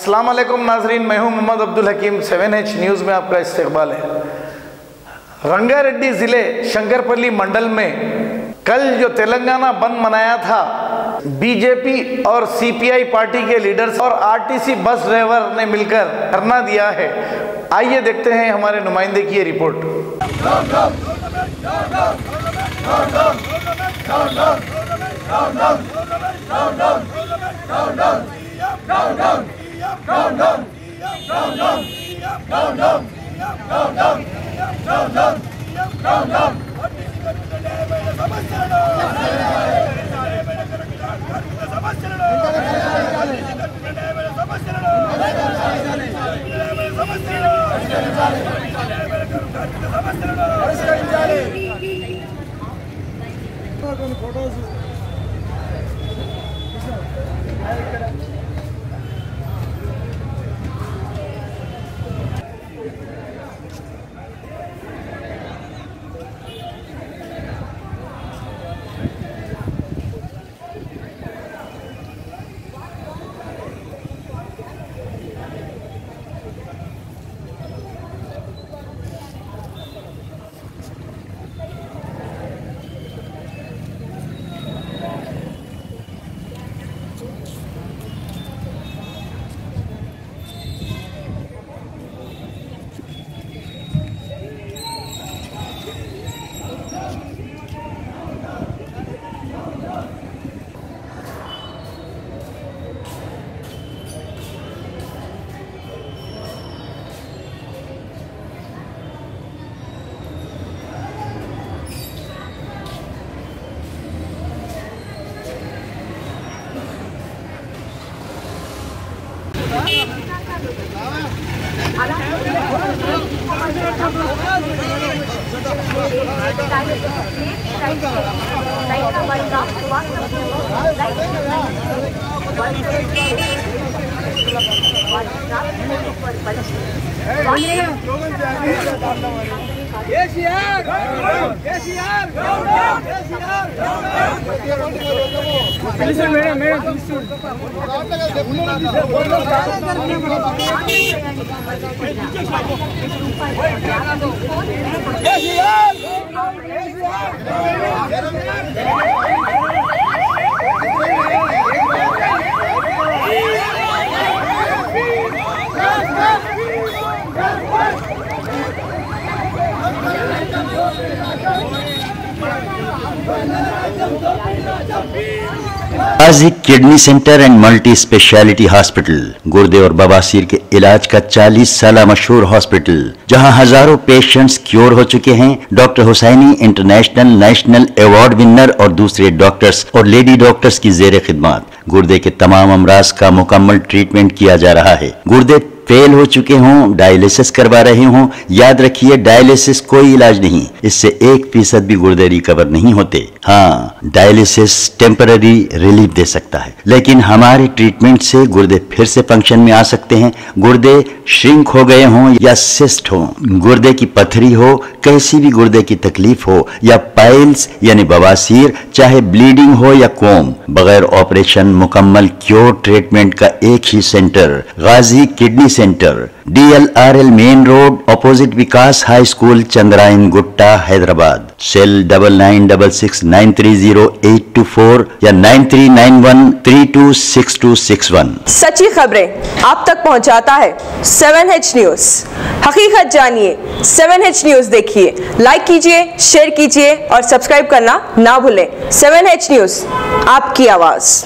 अस्सलाम वालेकुम नाजरीन, मैं हूं मोहम्मद अब्दुल हकीम। 7H न्यूज़ में आपका इस्तकबाल है। रंगारेड्डी ज़िले शंकरपल्ली मंडल में कल जो तेलंगाना बंद मनाया था, बीजेपी और सीपीआई पार्टी के लीडर्स और आरटीसी बस ड्राइवर ने मिलकर धरना दिया है। आइए देखते हैं हमारे नुमाइंदे की ये report. Ghazi kidney centre and multi speciality hospital गुर्दे और बवासीर के इलाज का 40 साल मशहूर हॉस्पिटल, जहां हजारों पेशेंट्स क्योर हो चुके हैं। Doctor Husaini international national award winner और दूसरे डॉक्टर्स और लेडी डॉक्टर्स की जेर खिदमत गुर्दे के तमाम अमराज का मुकम्मल ट्रीटमेंट किया जा रहा है। गुर्दे फेल हो चुके हों, डायलिसिस करवा रहे हों, याद रखिए डायलिसिस कोई इलाज नहीं, इससे 1% भी गुर्दे रिकवर नहीं होते। हाँ, डायलिसिस टेम्पररी रिलीफ दे सकता है, लेकिन हमारे ट्रीटमेंट से गुर्दे फिर से फंक्शन में आ सकते हैं। गुर्दे श्रिंक हो गए हों या सिस्ट हो, गुर्दे की पथरी हो, कैसी भी गुर्दे की तकलीफ हो या पाइल्स यानी बवासीर, चाहे ब्लीडिंग हो या कोम, बगैर ऑपरेशन मुकम्मल क्योर ट्रीटमेंट का एक ही centre, Ghazi kidney centre, DLRL main road opposite Vikas high school, Chandrayangutta, Hyderabad. Cell 9966930824 या 9391326261। सच्ची खबरें आप तक पहुंचाता है 7H न्यूज। हकीकत जानिए, 7H न्यूज देखिए, लाइक कीजिए, शेयर कीजिए और सब्सक्राइब करना ना भूलें। 7H न्यूज, आपकी आवाज।